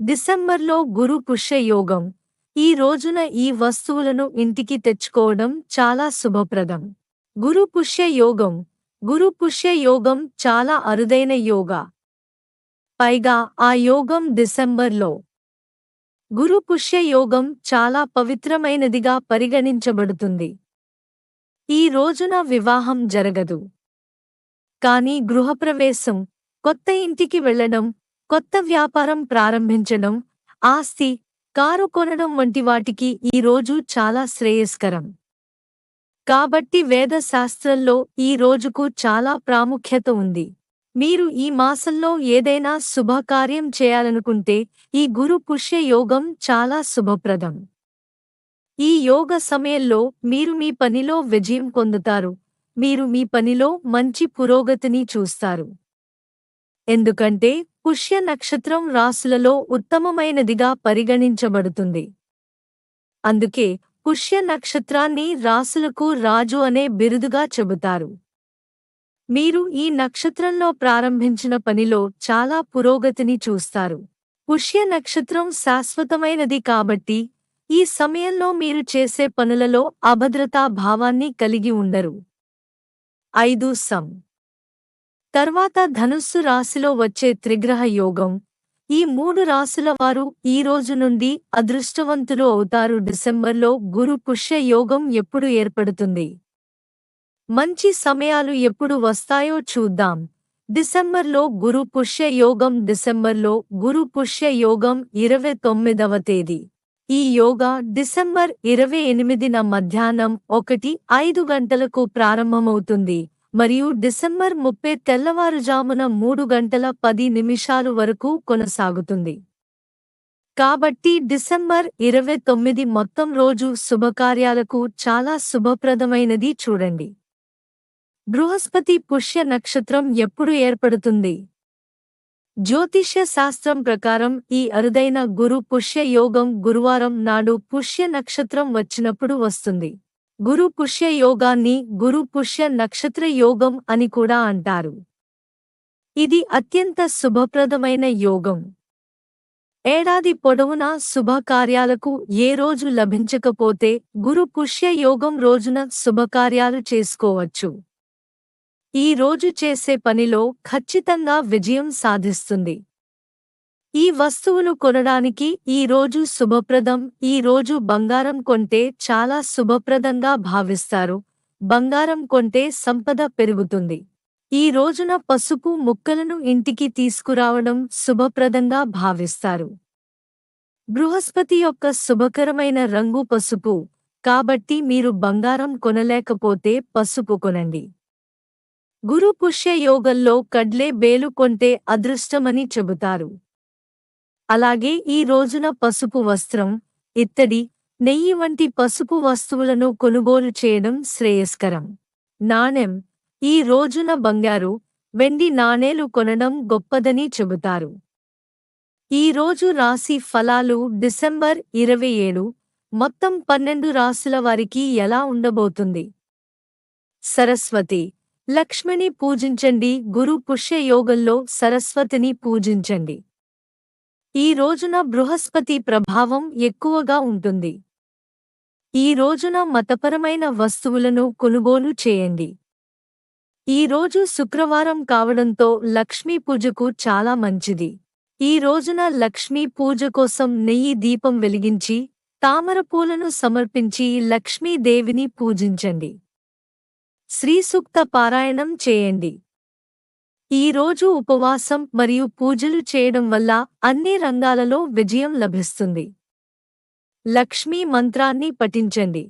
డిసెంబర్లో గురు పుష్య యోగం. ఈ రోజున ఈ వస్తువులను ఇంటికి తెచ్చుకోవడం చాలా శుభప్రదం. గురు పుష్య యోగం. గురు పుష్య యోగం చాలా అరుదైన యోగా. పైగా ఆ యోగం డిసెంబర్లో. గురు పుష్య యోగం చాలా పవిత్రమైనదిగా పరిగణించబడుతుంది. ఈ రోజున వివాహం జరగదు. కానీ గృహప్రవేశం, కొత్త ఇంటికి వెళ్లడం, కొత్త వ్యాపారం ప్రారంభించడం, ఆస్తి, కారు కొనడం వంటి వాటికి ఈ రోజు చాలా శ్రేయస్కరం. కాబట్టి వేద శాస్త్రంలో ఈ రోజుకు చాలా ప్రాముఖ్యత ఉంది. మీరు ఈ మాసంలో ఏదైనా శుభకార్యం చేయాలనుకుంటే ఈ గురు పుష్య యోగం చాలా శుభప్రదం. ఈ యోగ సమయంలో మీరు మీ పనిలో విజయం పొందుతారు. మీరు మీ పనిలో మంచి పురోగతిని చూస్తారు. ఎందుకంటే పుష్య నక్షత్రం రాశులలో ఉత్తమమైనదిగా పరిగణించబడుతుంది. అందుకే పుష్య నక్షత్రాన్ని రాశులకు రాజు అనే బిరుదుగా చెబుతారు. మీరు ఈ నక్షత్రంలో ప్రారంభించిన పనిలో చాలా పురోగతిని చూస్తారు. పుష్య నక్షత్రం శాశ్వతమైనది కాబట్టి ఈ సమయంలో మీరు చేసే పనులలో అభద్రతా భావాన్ని కలిగి ఉండరు. 5 సం. తర్వాత ధనుస్సు రాశిలో వచ్చే త్రిగ్రహ యోగం. ఈ 3 రాశుల వారు ఈ రోజు నుండి అదృష్టవంతులు అవుతారు. డిసెంబర్లో గురు పుష్య యోగం ఎప్పుడు ఏర్పడుతుంది? మంచి సమయాలు ఎప్పుడు వస్తాయో చూద్దాం. డిసెంబర్లో గురు పుష్య యోగం. డిసెంబర్లో గురు పుష్య యోగం 29వ తేదీ. ఈ యోగా డిసెంబర్ 28న మధ్యాహ్నం 1:05 గంటలకు ప్రారంభమవుతుంది మరియు డిసెంబర్ 30 తెల్లవారుజామున 3:10 వరకు కొనసాగుతుంది. కాబట్టి డిసెంబర్ 29 మొత్తం రోజు శుభకార్యాలకు చాలా శుభప్రదమైనది. చూడండి, బృహస్పతి పుష్య నక్షత్రం ఎప్పుడు ఏర్పడుతుంది? జ్యోతిష్య శాస్త్రం ప్రకారం ఈ అరుదైన గురు పుష్య యోగం గురువారం నాడు పుష్య నక్షత్రం వచ్చినప్పుడు వస్తుంది. గురు పుష్య యోగాన్ని గురు పుష్య నక్షత్ర యోగం అని కూడా అంటారు. ఇది అత్యంత శుభప్రదమైన యోగం. ఏడాది పొడవునా శుభకార్యాలకు ఏ రోజు లభించకపోతే గురు పుష్య యోగం రోజున శుభకార్యాలు చేసుకోవచ్చు. ఈ రోజు చేసే పనిలో ఖచ్చితంగా విజయం సాధిస్తుంది. ఈ వస్తువులు కొనడానికి ఈ రోజు శుభప్రదం. ఈ రోజు బంగారం కొంటే చాలా శుభప్రదంగా భావిస్తారు. బంగారం కొంటే సంపద పెరుగుతుంది. ఈ రోజున పసుపు ముక్కలను ఇంటికి తీసుకురావడం శుభప్రదంగా భావిస్తారు. బృహస్పతి యొక్క శుభకరమైన రంగు పసుపు, కాబట్టి మీరు బంగారం కొనలేకపోతే పసుపు కొనండి. గురు పుష్య యోగంలో కడ్లే బేలు కొంటే అదృష్టమని చెబుతారు. అలాగే ఈ రోజున పసుపు వస్త్రం, ఇత్తడి, నెయ్యి వంటి పసుపు వస్తువులను కొనుగోలు చేయడం శ్రేయస్కరం. నాణెం. ఈ రోజున బంగారు, వెండి నాణేలు కొనడం గొప్పదని చెబుతారు. ఈ రోజు రాశి ఫలాలు. డిసెంబర్ 27 మొత్తం 12 రాశుల వారికి ఎలా ఉండబోతుంది? సరస్వతి. లక్ష్మిని పూజించండి. గురు పుష్య యోగంలో సరస్వతిని పూజించండి. ఈ రోజున బృహస్పతి ప్రభావం ఎక్కువగా ఉంటుంది. ఈ రోజున మతపరమైన వస్తువులను కొనుగోలు చేయండి. ఈ రోజు శుక్రవారం కావడంతో లక్ష్మీ పూజకు చాలా మంచిది. ఈ రోజున లక్ష్మీ పూజ కోసం నెయ్యి దీపం వెలిగించి తామర పూలను సమర్పించి లక్ష్మీదేవిని పూజించండి. శ్రీ సూక్త పారాయణం చేయండి. ఈ రోజు ఉపవాసం మరియు పూజలు చేయడం వల్ల అన్ని రంగాలలో విజయం లభిస్తుంది. లక్ష్మీ మంత్రాన్ని పఠించండి.